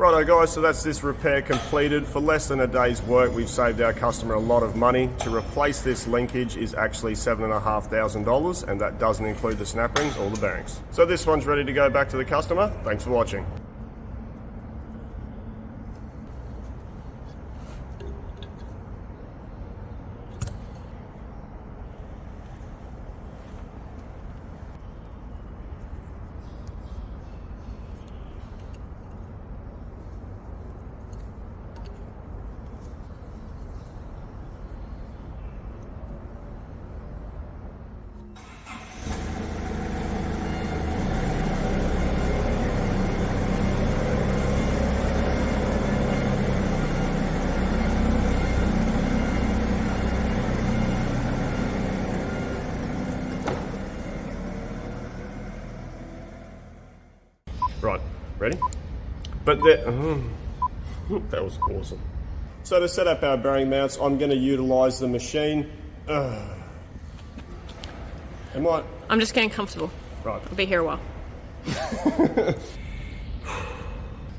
Righto guys, so that's this repair completed. For less than a day's work, we've saved our customer a lot of money. To replace this linkage is actually $7,500, and that doesn't include the snap rings or the bearings. So this one's ready to go back to the customer. Thanks for watching. Right, ready? But that was awesome. So to set up our bearing mounts, I'm going to utilise the machine. I'm just getting comfortable. Right. I'll be here a while.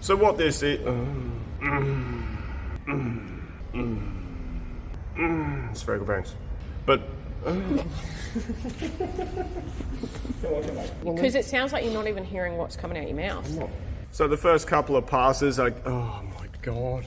So what this is... spherical bearings. But... Because it sounds like you're not even hearing what's coming out your mouth. So the first couple of passes, oh my God.